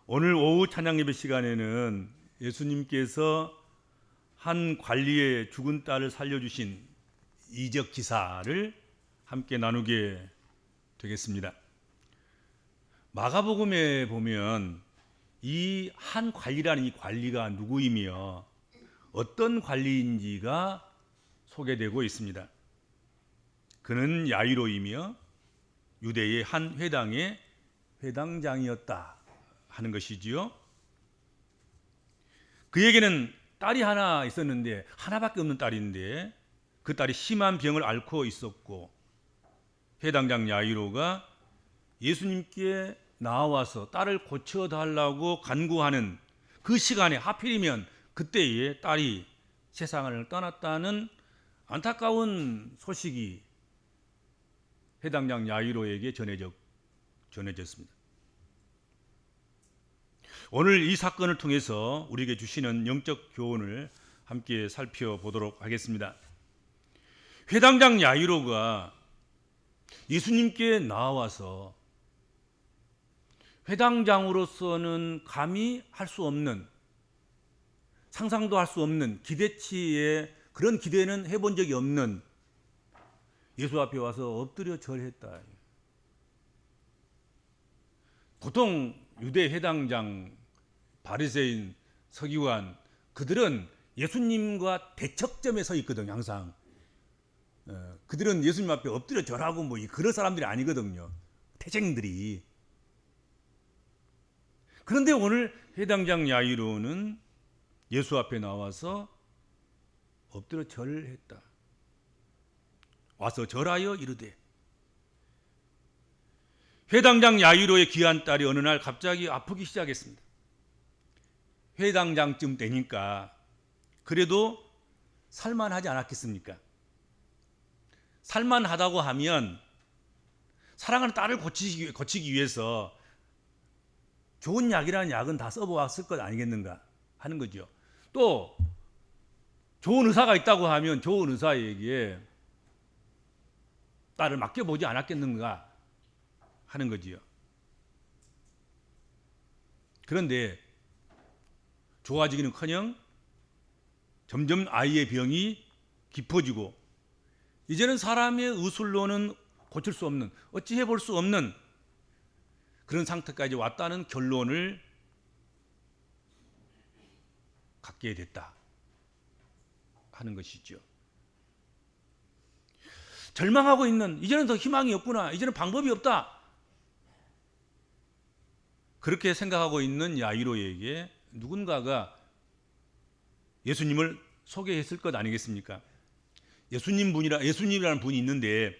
오늘 오후 찬양예배 시간에는 예수님께서 한 관리의 죽은 딸을 살려주신 이적 기사를 함께 나누게 되겠습니다. 마가복음에 보면 이 한 관리라는 이 관리가 누구이며 어떤 관리인지가 소개되고 있습니다. 그는 야이로이며 유대의 한 회당의 회당장이었다 하는 것이지요. 그에게는 딸이 하나 있었는데, 하나밖에 없는 딸인데 그 딸이 심한 병을 앓고 있었고, 회당장 야이로가 예수님께 나와서 딸을 고쳐달라고 간구하는 그 시간에, 하필이면 그때에 딸이 세상을 떠났다는 안타까운 소식이 회당장 야이로에게 전해졌습니다. 오늘 이 사건을 통해서 우리에게 주시는 영적 교훈을 함께 살펴보도록 하겠습니다. 회당장 야이로가 예수님께 나와서 회당장으로서는 감히 할 수 없는, 상상도 할 수 없는 기대치에, 그런 기대는 해본 적이 없는 예수 앞에 와서 엎드려 절했다. 보통 유대 회당장, 바리새인, 서기관, 그들은 예수님과 대척점에 서 있거든요. 항상 그들은 예수님 앞에 엎드려 절하고 뭐 그런 사람들이 아니거든요. 태생들이. 그런데 오늘 회당장 야이로는 예수 앞에 나와서 엎드려 절했다. 와서 절하여 이르되, 회당장 야이로의 귀한 딸이 어느 날 갑자기 아프기 시작했습니다. 회당장쯤 되니까 그래도 살만하지 않았겠습니까? 살만하다고 하면 사랑하는 딸을 고치기 위해서 좋은 약이라는 약은 다 써보았을 것 아니겠는가 하는 거죠. 또 좋은 의사가 있다고 하면 좋은 의사에게 딸을 맡겨보지 않았겠는가 하는 거지요. 그런데 좋아지기는커녕 점점 아이의 병이 깊어지고, 이제는 사람의 의술로는 고칠 수 없는, 어찌 해볼 수 없는 그런 상태까지 왔다는 결론을 갖게 됐다 하는 것이죠. 절망하고 있는, 이제는 더 희망이 없구나, 이제는 방법이 없다, 그렇게 생각하고 있는 야이로에게 누군가가 예수님을 소개했을 것 아니겠습니까? 예수님이라는 분이 있는데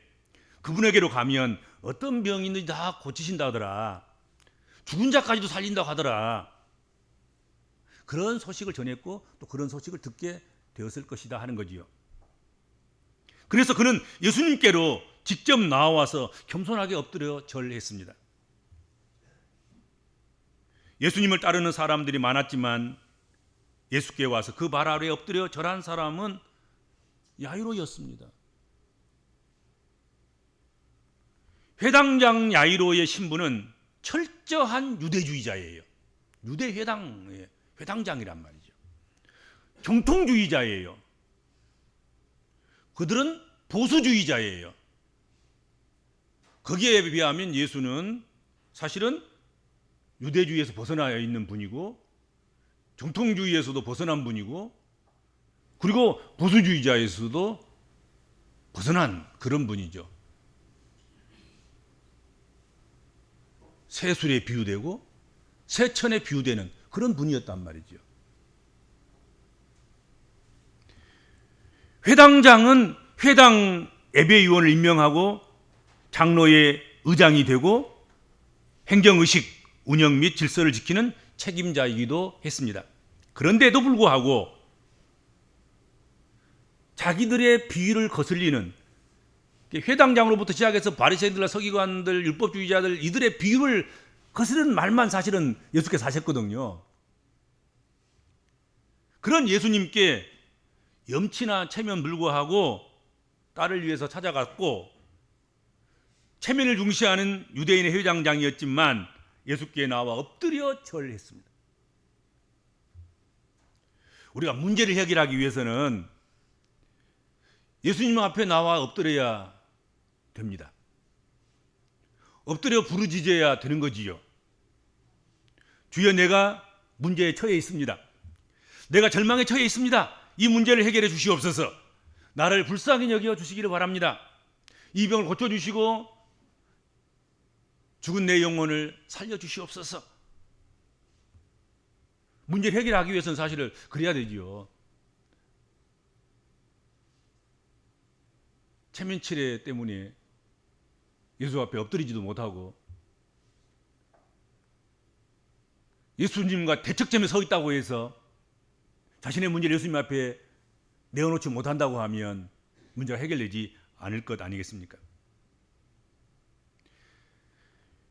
그분에게로 가면 어떤 병이든지 다 고치신다 하더라, 죽은 자까지도 살린다고 하더라, 그런 소식을 전했고 또 그런 소식을 듣게 되었을 것이다 하는 거지요. 그래서 그는 예수님께로 직접 나와서 겸손하게 엎드려 절했습니다. 예수님을 따르는 사람들이 많았지만 예수께 와서 그 발 아래에 엎드려 절한 사람은 야이로였습니다. 회당장 야이로의 신분은 철저한 유대주의자예요. 유대 회당의 회당장이란 말이죠. 정통주의자예요. 그들은 보수주의자예요. 거기에 비하면 예수는 사실은 유대주의에서 벗어나 있는 분이고, 정통주의에서도 벗어난 분이고, 그리고 보수주의자에서도 벗어난 그런 분이죠. 세술에 비유되고 세천에 비유되는 그런 분이었단 말이죠. 회당장은 회당 예배위원을 임명하고 장로의 의장이 되고 행정의식 운영 및 질서를 지키는 책임자이기도 했습니다. 그런데도 불구하고 자기들의 비위를 거슬리는, 회당장으로부터 시작해서 바리새인들과 서기관들, 율법주의자들, 이들의 비위를 거스르는 말만 사실은 예수께서 하셨거든요. 그런 예수님께 염치나 체면 불구하고 딸을 위해서 찾아갔고, 체면을 중시하는 유대인의 회당장이었지만 예수께 나와 엎드려 절했습니다. 우리가 문제를 해결하기 위해서는 예수님 앞에 나와 엎드려야 됩니다. 엎드려 부르짖어야 되는 거지요. 주여, 내가 문제에 처해 있습니다. 내가 절망에 처해 있습니다. 이 문제를 해결해 주시옵소서. 나를 불쌍히 여겨 주시기를 바랍니다. 이 병을 고쳐주시고 죽은 내 영혼을 살려주시옵소서. 문제를 해결하기 위해서는 사실은 그래야 되지요. 체면치레 때문에 예수 앞에 엎드리지도 못하고 예수님과 대척점에 서 있다고 해서 자신의 문제를 예수님 앞에 내어놓지 못한다고 하면 문제가 해결되지 않을 것 아니겠습니까?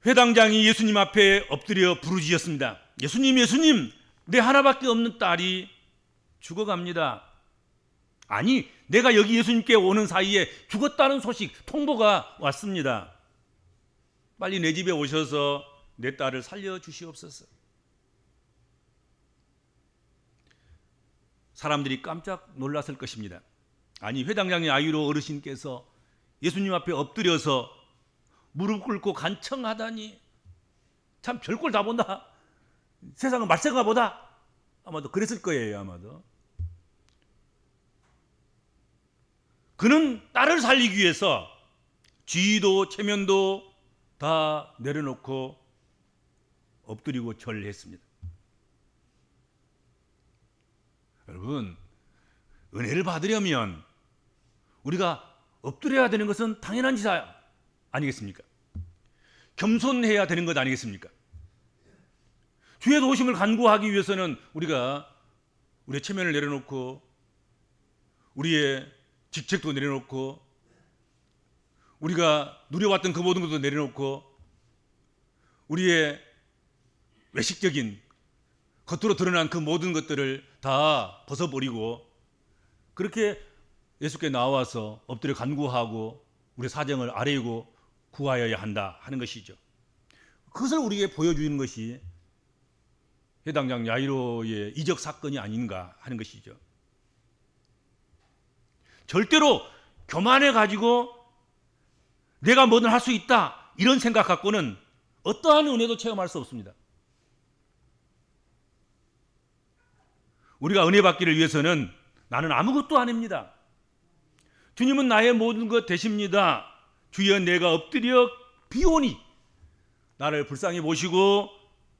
회당장이 예수님 앞에 엎드려 부르짖었습니다. 예수님, 예수님, 내 하나밖에 없는 딸이 죽어갑니다. 아니, 내가 여기 예수님께 오는 사이에 죽었다는 소식, 통보가 왔습니다. 빨리 내 집에 오셔서 내 딸을 살려주시옵소서. 사람들이 깜짝 놀랐을 것입니다. 아니, 회당장의 야이로 어르신께서 예수님 앞에 엎드려서 무릎 꿇고 간청하다니, 참 별꼴 다 본다. 세상은 말세가 보다. 아마도 그랬을 거예요. 아마도. 그는 딸을 살리기 위해서 지위도 체면도 다 내려놓고 엎드리고 절했습니다. 여러분, 은혜를 받으려면 우리가 엎드려야 되는 것은 당연한 지 아니겠습니까? 겸손해야 되는 것 아니겠습니까? 주의 도우심을 간구하기 위해서는 우리가 우리의 체면을 내려놓고 우리의 직책도 내려놓고 우리가 누려왔던 그 모든 것도 내려놓고 우리의 외식적인 겉으로 드러난 그 모든 것들을 다 벗어버리고 그렇게 예수께 나와서 엎드려 간구하고 우리의 사정을 아뢰고 구하여야 한다 하는 것이죠. 그것을 우리에게 보여주는 것이 회당장 야이로의 이적 사건이 아닌가 하는 것이죠. 절대로 교만해 가지고 내가 뭐든 할 수 있다 이런 생각 갖고는 어떠한 은혜도 체험할 수 없습니다. 우리가 은혜 받기를 위해서는 나는 아무것도 아닙니다. 주님은 나의 모든 것 되십니다. 주여, 내가 엎드려 비오니 나를 불쌍히 보시고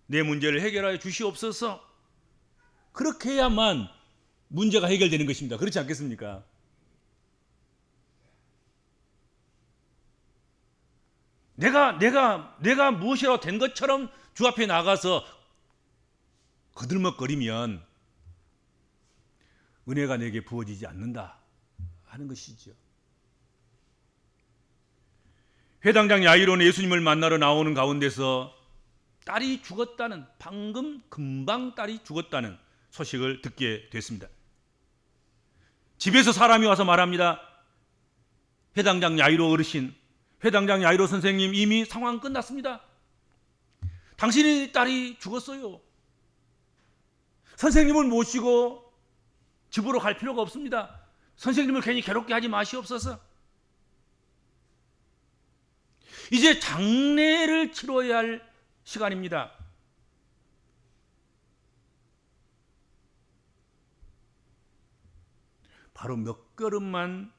내 문제를 해결하여 주시옵소서. 그렇게 해야만 문제가 해결되는 것입니다. 그렇지 않겠습니까? 내가 무엇이라도 된 것처럼 주 앞에 나가서 거들먹거리면 은혜가 내게 부어지지 않는다 하는 것이죠. 회당장 야이로는 예수님을 만나러 나오는 가운데서 딸이 죽었다는, 금방 딸이 죽었다는 소식을 듣게 됐습니다. 집에서 사람이 와서 말합니다. 회당장 야이로 어르신, 회당장 야이로 선생님, 이미 상황 끝났습니다. 당신의 딸이 죽었어요. 선생님을 모시고 집으로 갈 필요가 없습니다. 선생님을 괜히 괴롭게 하지 마시옵소서. 이제 장례를 치러야 할 시간입니다. 바로 몇 걸음만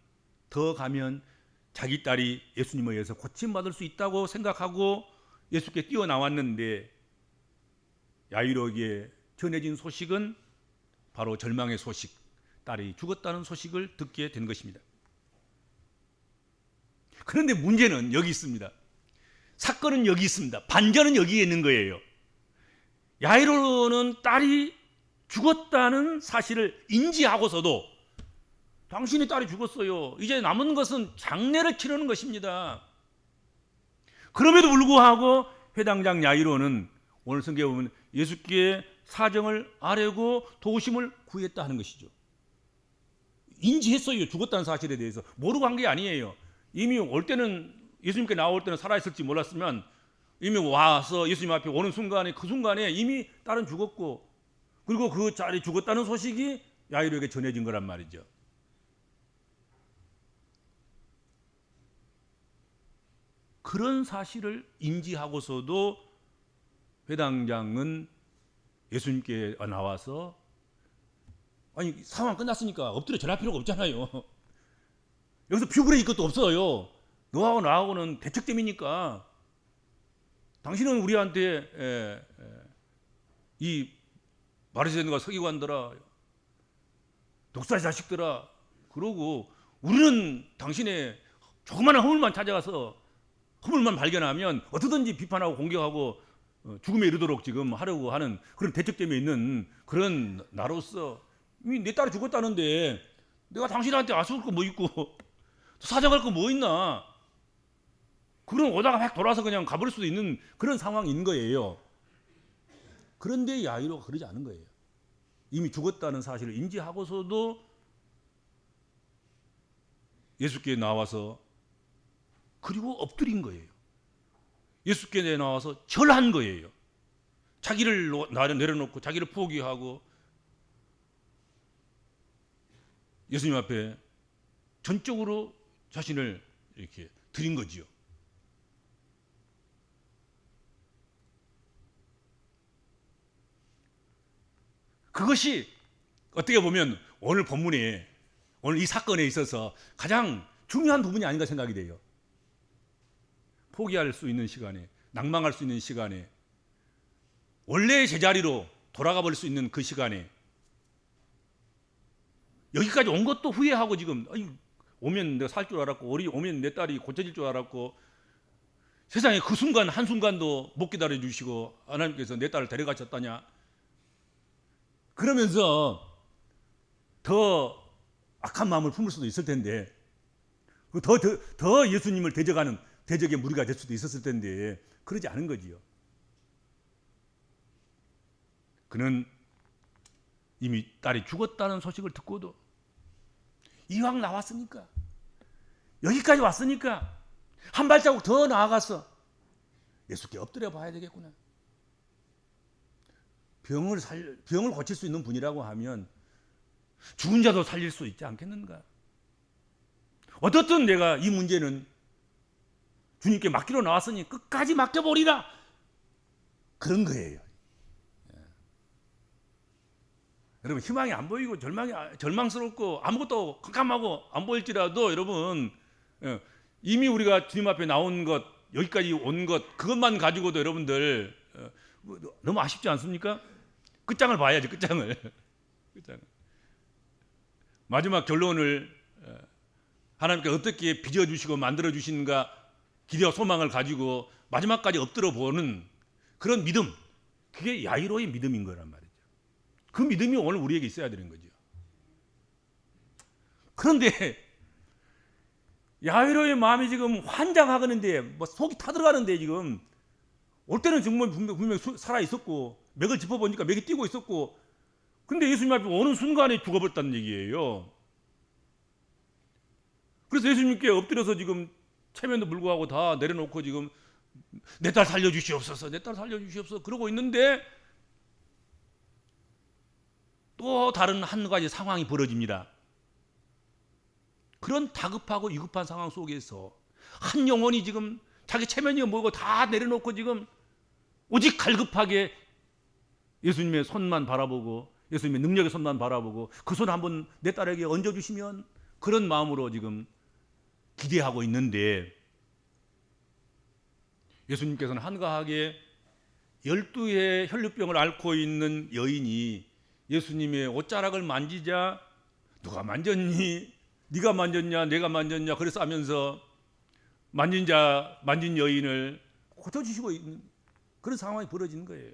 더 가면 자기 딸이 예수님에 의해서 고침받을 수 있다고 생각하고 예수께 뛰어나왔는데 야이로에게 전해진 소식은 바로 절망의 소식, 딸이 죽었다는 소식을 듣게 된 것입니다. 그런데 문제는 여기 있습니다. 사건은 여기 있습니다. 반전은 여기에 있는 거예요. 야이로는 딸이 죽었다는 사실을 인지하고서도 당신의 딸이 죽었어요. 이제 남은 것은 장례를 치르는 것입니다. 그럼에도 불구하고 회당장 야이로는 오늘 성경에 보면 예수께 사정을 아뢰고 도우심을 구했다 하는 것이죠. 인지했어요. 죽었다는 사실에 대해서. 모르고 한 게 아니에요. 이미 올 때는 예수님께 나올 때는 살아있을지 몰랐으면 이미 와서 예수님 앞에 오는 순간에 그 순간에 이미 딸은 죽었고 그리고 그 자리에 죽었다는 소식이 야이로에게 전해진 거란 말이죠. 그런 사실을 인지하고서도 회당장은 예수님께 나와서 아니 상황 끝났으니까 엎드려 절할 필요가 없잖아요. 여기서 퓨그레일 것도 없어요. 너하고 나하고는 대척점이니까 당신은 우리한테 이 바리새인과 서기관들아 독사의 자식들아 그러고 우리는 당신의 조그마한 허물만 찾아가서 허물만 발견하면 어떻게든지 비판하고 공격하고 죽음에 이르도록 지금 하려고 하는 그런 대척점에 있는 그런 나로서 내 딸이 죽었다는데 내가 당신한테 아쉬울 거 뭐 있고 사정할 거 뭐 있나. 그럼 오다가 막 돌아서 그냥 가버릴 수도 있는 그런 상황인 거예요. 그런데 야이로가 그러지 않은 거예요. 이미 죽었다는 사실을 인지하고서도 예수께 나와서 그리고 엎드린 거예요. 예수께 나와서 절한 거예요. 자기를 내려놓고 자기를 포기하고 예수님 앞에 전적으로 자신을 이렇게 드린 거지요. 그것이 어떻게 보면 오늘 본문에 오늘 이 사건에 있어서 가장 중요한 부분이 아닌가 생각이 돼요. 포기할 수 있는 시간에, 낭망할 수 있는 시간에, 원래의 제자리로 돌아가 버릴 수 있는 그 시간에 여기까지 온 것도 후회하고 지금 오면 내가 살 줄 알았고 오면 내 딸이 고쳐질 줄 알았고 세상에 그 순간 한순간도 못 기다려 주시고 하나님께서 내 딸을 데려가셨다냐 그러면서 더 악한 마음을 품을 수도 있을 텐데 더 예수님을 대적하는 대적의 무리가 될 수도 있었을 텐데 그러지 않은 거지요. 그는 이미 딸이 죽었다는 소식을 듣고도 이왕 나왔으니까 여기까지 왔으니까 한 발자국 더 나아가서 예수께 엎드려 봐야 되겠구나. 병을 고칠 수 있는 분이라고 하면 죽은 자도 살릴 수 있지 않겠는가. 어떻든 내가 이 문제는 주님께 맡기러 나왔으니 끝까지 맡겨버리라 그런 거예요. 여러분 희망이 안 보이고 절망스럽고 아무것도 깜깜하고 안 보일지라도 여러분 이미 우리가 주님 앞에 나온 것 여기까지 온 것 그것만 가지고도 여러분들 너무 아쉽지 않습니까? 끝장을 봐야지 끝장을. 마지막 결론을 하나님께 어떻게 빚어주시고 만들어주시는가 기대와 소망을 가지고 마지막까지 엎드려 보는 그런 믿음 그게 야이로의 믿음인 거란 말이죠. 그 믿음이 오늘 우리에게 있어야 되는 거죠. 그런데 야이로의 마음이 지금 환장하는데 뭐 속이 타들어가는데 지금 올 때는 정말 분명히 살아 있었고 맥을 짚어보니까 맥이 뛰고 있었고 근데 예수님 앞에 오는 순간에 죽어버렸다는 얘기예요. 그래서 예수님께 엎드려서 지금 체면도 불구하고 다 내려놓고 지금 내 딸 살려주시옵소서 내 딸 살려주시옵소서 그러고 있는데 또 다른 한 가지 상황이 벌어집니다. 그런 다급하고 위급한 상황 속에서 한 영혼이 지금 자기 체면이 뭐고 다 내려놓고 지금 오직 갈급하게 예수님의 손만 바라보고 예수님의 능력의 손만 바라보고 그 손 한번 내 딸에게 얹어주시면 그런 마음으로 지금 기대하고 있는데 예수님께서는 한가하게 12의 혈류병을 앓고 있는 여인이 예수님의 옷자락을 만지자 누가 만졌니? 네가 만졌냐? 내가 만졌냐? 그래서 하면서 만진 여인을 고쳐주시고 있는 그런 상황이 벌어지는 거예요.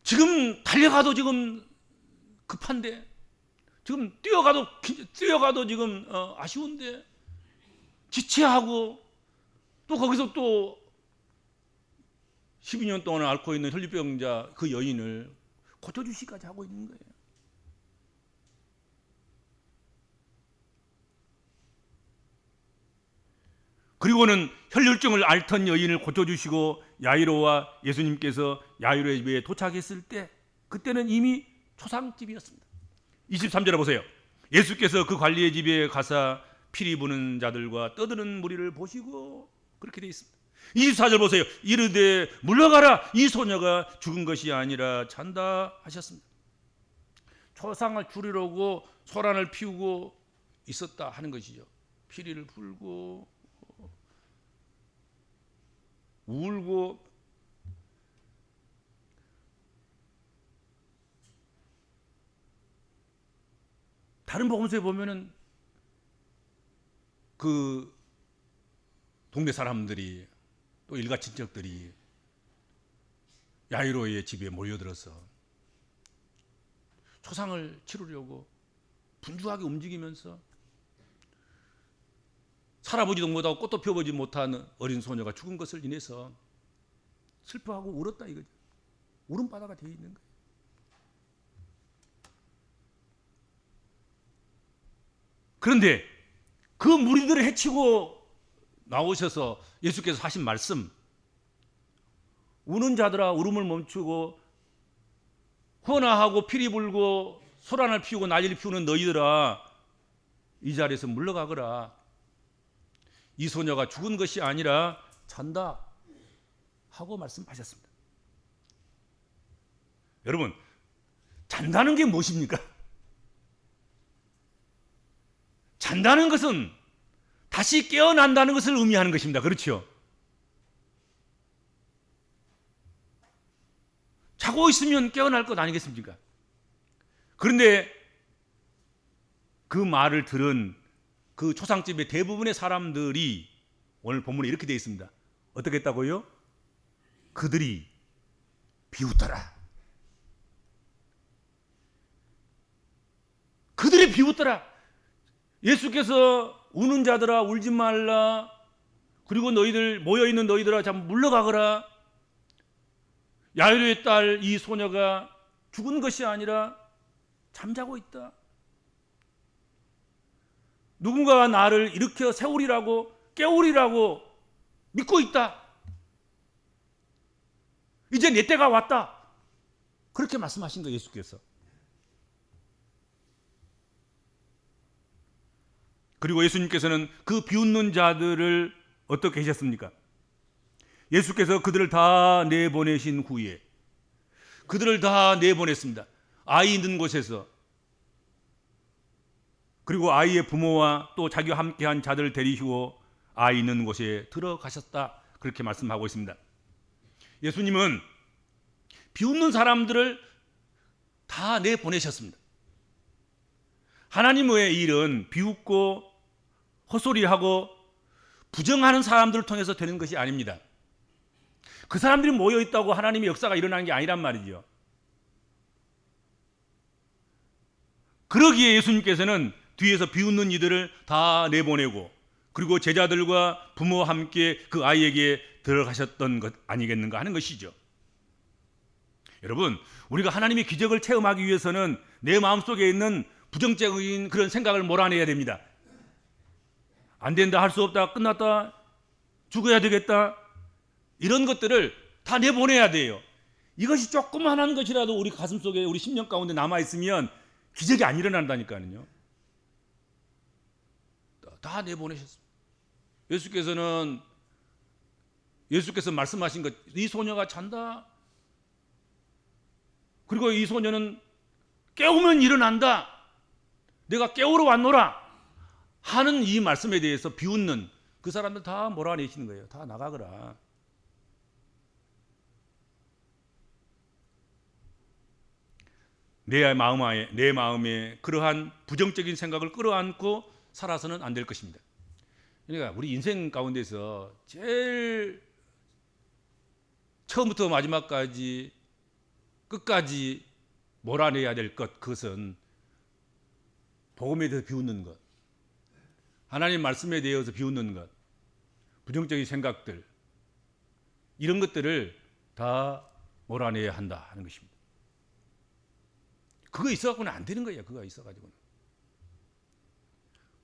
지금 달려가도 지금 급한데 지금 뛰어가도 지금 아쉬운데 지체하고 또 거기서 또 12년 동안 앓고 있는 혈류병자 그 여인을 고쳐주시기까지 하고 있는 거예요. 그리고는 혈류증을 앓던 여인을 고쳐주시고 야이로와 예수님께서 야이로의 집에 도착했을 때 그때는 이미 초상집이었습니다. 23절에 보세요. 예수께서 그 관리의 집에 가사 피리 부는 자들과 떠드는 무리를 보시고, 그렇게 되어 있습니다. 24절 보세요. 이르되 물러가라, 이 소녀가 죽은 것이 아니라 잔다 하셨습니다. 초상을 줄이려고 소란을 피우고 있었다 하는 것이죠. 피리를 불고 울고. 다른 복음서에 보면은 그 동네 사람들이 또 일가 친척들이 야이로의 집에 모여들어서 초상을 치르려고 분주하게 움직이면서 살아보지도 못하고 꽃도 펴보지 못한 어린 소녀가 죽은 것을 인해서 슬퍼하고 울었다 이거죠. 울음바다가 되어 있는 거예요. 그런데 그 무리들을 해치고 나오셔서 예수께서 하신 말씀, 우는 자들아 울음을 멈추고 헌화하고 피리 불고 소란을 피우고 난리를 피우는 너희들아 이 자리에서 물러가거라. 이 소녀가 죽은 것이 아니라 잔다 하고 말씀하셨습니다. 여러분, 잔다는 게 무엇입니까? 잔다는 것은 다시 깨어난다는 것을 의미하는 것입니다. 그렇죠? 자고 있으면 깨어날 것 아니겠습니까? 그런데 그 말을 들은 그 초상집의 대부분의 사람들이 오늘 본문에 이렇게 되어 있습니다. 어떻게 했다고요? 그들이 비웃더라. 그들이 비웃더라. 예수께서 우는 자들아 울지 말라. 그리고 너희들 모여있는 너희들아 잠 물러가거라. 야이로의 딸 이 소녀가 죽은 것이 아니라 잠자고 있다. 누군가가 나를 일으켜 세우리라고 깨우리라고 믿고 있다. 이제 내 때가 왔다. 그렇게 말씀하신 거예요, 예수께서. 그리고 예수님께서는 그 비웃는 자들을 어떻게 하셨습니까? 예수께서 그들을 다 내보내신 후에 그들을 다 내보냈습니다. 아이 있는 곳에서. 그리고 아이의 부모와 또 자기와 함께한 자들을 데리시고 아이 있는 곳에 들어가셨다. 그렇게 말씀하고 있습니다. 예수님은 비웃는 사람들을 다 내보내셨습니다. 하나님의 일은 비웃고 헛소리하고 부정하는 사람들을 통해서 되는 것이 아닙니다. 그 사람들이 모여있다고 하나님의 역사가 일어나는 게 아니란 말이죠. 그러기에 예수님께서는 뒤에서 비웃는 이들을 다 내보내고 그리고 제자들과 부모와 함께 그 아이에게 들어가셨던 것 아니겠는가 하는 것이죠. 여러분, 우리가 하나님의 기적을 체험하기 위해서는 내 마음속에 있는 부정적인 그런 생각을 몰아내야 됩니다. 안 된다, 할 수 없다, 끝났다, 죽어야 되겠다, 이런 것들을 다 내보내야 돼요. 이것이 조그만한 것이라도 우리 가슴속에 우리 심령 가운데 남아있으면 기적이 안 일어난다니까요. 다 내보내셨습니다. 예수께서 말씀하신 것, 이 소녀가 잔다. 그리고 이 소녀는 깨우면 일어난다. 내가 깨우러 왔노라 하는 이 말씀에 대해서 비웃는 그 사람들 다 몰아내시는 거예요. 다 나가거라. 내 마음에 그러한 부정적인 생각을 끌어안고 살아서는 안 될 것입니다. 그러니까 우리 인생 가운데서 제일 처음부터 마지막까지 끝까지 몰아내야 될 것, 그것은 복음에 대해서 비웃는 것, 하나님 말씀에 대해서 비웃는 것, 부정적인 생각들, 이런 것들을 다 몰아내야 한다 하는 것입니다. 그거 있어갖고는 안 되는 거예요. 그거 있어가지고는.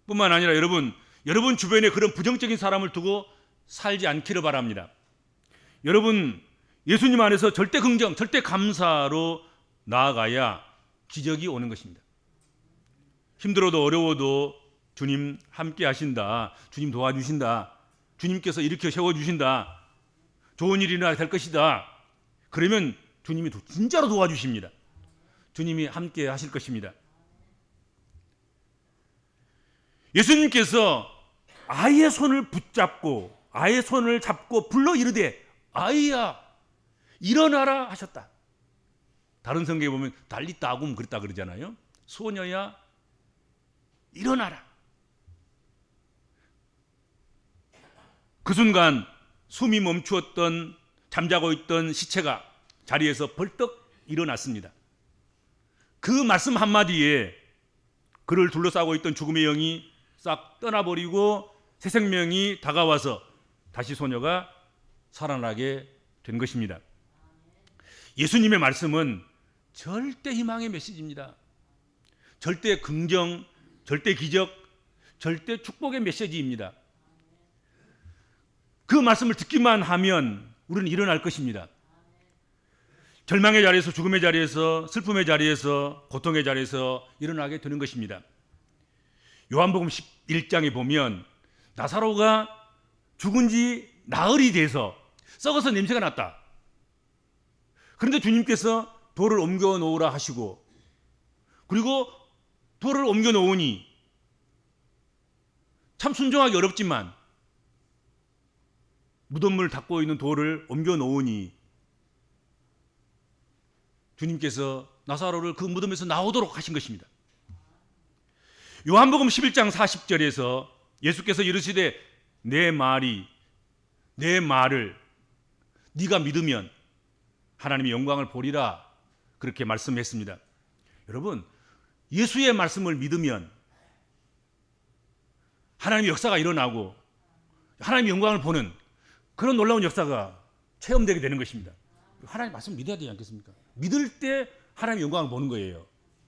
뿐만 아니라 여러분, 여러분 주변에 그런 부정적인 사람을 두고 살지 않기를 바랍니다. 여러분 예수님 안에서 절대 긍정, 절대 감사로 나아가야 기적이 오는 것입니다. 힘들어도 어려워도 주님 함께 하신다. 주님 도와주신다. 주님께서 일으켜 세워주신다. 좋은 일이나 될 것이다. 그러면 주님이 진짜로 도와주십니다. 주님이 함께 하실 것입니다. 예수님께서 아이의 손을 붙잡고 아이의 손을 잡고 불러 이르되 아이야 일어나라 하셨다. 다른 성경에 보면 달리따 아굼 그랬다 그러잖아요. 소녀야 일어나라. 그 순간 숨이 멈추었던 잠자고 있던 시체가 자리에서 벌떡 일어났습니다. 그 말씀 한마디에 그를 둘러싸고 있던 죽음의 영이 싹 떠나버리고 새 생명이 다가와서 다시 소녀가 살아나게 된 것입니다. 예수님의 말씀은 절대 희망의 메시지입니다. 절대 긍정, 절대 기적, 절대 축복의 메시지입니다. 그 말씀을 듣기만 하면 우리는 일어날 것입니다. 절망의 자리에서, 죽음의 자리에서, 슬픔의 자리에서, 고통의 자리에서 일어나게 되는 것입니다. 요한복음 11장에 보면 나사로가 죽은 지 나흘이 돼서 썩어서 냄새가 났다. 그런데 주님께서 돌을 옮겨 놓으라 하시고, 그리고 돌을 옮겨 놓으니 참 순종하기 어렵지만 무덤을 닦고 있는 돌을 옮겨 놓으니 주님께서 나사로를 그 무덤에서 나오도록 하신 것입니다. 요한복음 11장 40절에서 예수께서 이르시되 내 말을 네가 믿으면 하나님의 영광을 보리라 그렇게 말씀했습니다. 여러분 예수의 말씀을 믿으면 하나님의 역사가 일어나고 하나님의 영광을 보는 그런 놀라운 역사가 체험되게 되는 것입니다. 하나님의 말씀을 믿어야 되지 않겠습니까? 믿을 때 하나님의 영광을 보는 거예요.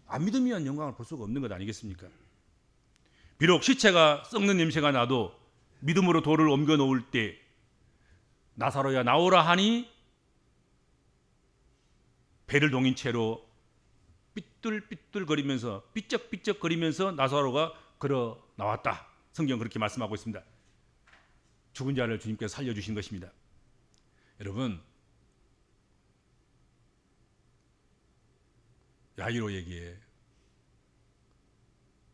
안 믿으면 영광을 볼 수가 없는 것 아니겠습니까? 비록 시체가 썩는 냄새가 나도 믿음으로 돌을 옮겨 놓을 때 나사로야 나오라 하니 배를 동인 채로 삐뚤삐뚤거리면서 삐쩍삐쩍거리면서 나사로가 걸어 나왔다. 성경 그렇게 말씀하고 있습니다. 죽은 자를 주님께서 살려주신 것입니다. 여러분 야이로에게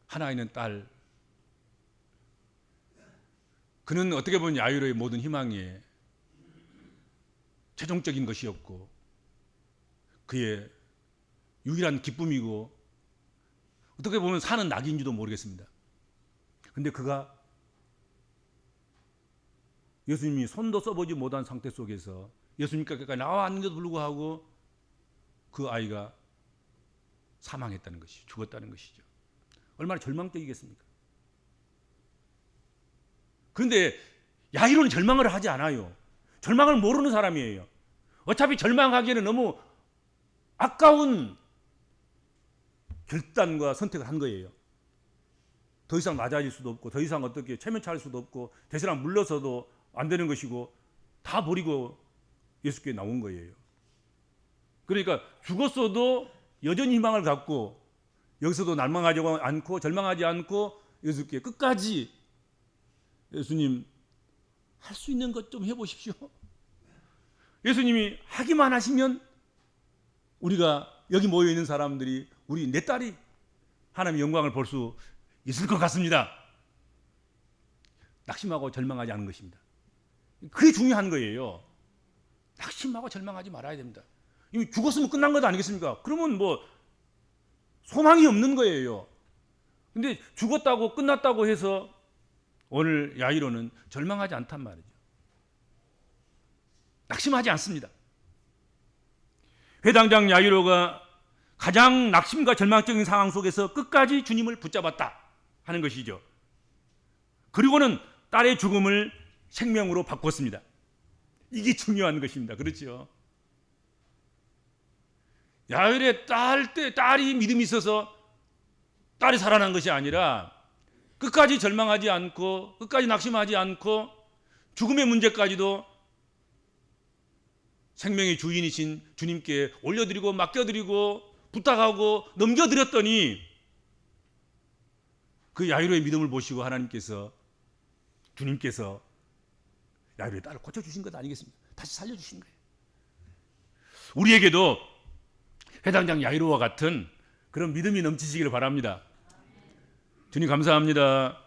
하나 있는 딸, 그는 어떻게 보면 야이로의 모든 희망에 최종적인 것이었고 그의 유일한 기쁨이고 어떻게 보면 사는 낙인지도 모르겠습니다. 그런데 그가 예수님이 손도 써보지 못한 상태 속에서 예수님께까지 나왔는데도 불구하고 그 아이가 사망했다는 것이, 죽었다는 것이죠. 얼마나 절망적이겠습니까? 그런데 야이로는 절망을 하지 않아요. 절망을 모르는 사람이에요. 어차피 절망하기에는 너무 아까운 결단과 선택을 한 거예요. 더 이상 낮아질 수도 없고 더 이상 어떻게 체면차릴 수도 없고 대세랑 물러서도 안 되는 것이고 다 버리고 예수께 나온 거예요. 그러니까 죽었어도 여전히 희망을 갖고 여기서도 날망하지 않고 절망하지 않고 예수께 끝까지 예수님 할 수 있는 것 좀 해보십시오. 예수님이 하기만 하시면 우리가 여기 모여있는 사람들이 내 딸이 하나님의 영광을 볼 수 있을 것 같습니다. 낙심하고 절망하지 않은 것입니다. 그게 중요한 거예요. 낙심하고 절망하지 말아야 됩니다. 이미 죽었으면 끝난 것 아니겠습니까? 그러면 뭐 소망이 없는 거예요. 근데 죽었다고 끝났다고 해서 오늘 야이로는 절망하지 않단 말이죠. 낙심하지 않습니다. 회당장 야이로가 가장 낙심과 절망적인 상황 속에서 끝까지 주님을 붙잡았다 하는 것이죠. 그리고는 딸의 죽음을 생명으로 바꿨습니다. 이게 중요한 것입니다. 그렇죠? 야일의 딸이 믿음이 있어서 딸이 살아난 것이 아니라 끝까지 절망하지 않고 끝까지 낙심하지 않고 죽음의 문제까지도 생명의 주인이신 주님께 올려드리고 맡겨드리고 부탁하고 넘겨드렸더니 그 야이로의 믿음을 보시고 하나님께서 주님께서 야이로의 딸을 고쳐주신 것 아니겠습니까? 다시 살려주신 거예요. 우리에게도 회당장 야이로와 같은 그런 믿음이 넘치시기를 바랍니다. 주님 감사합니다.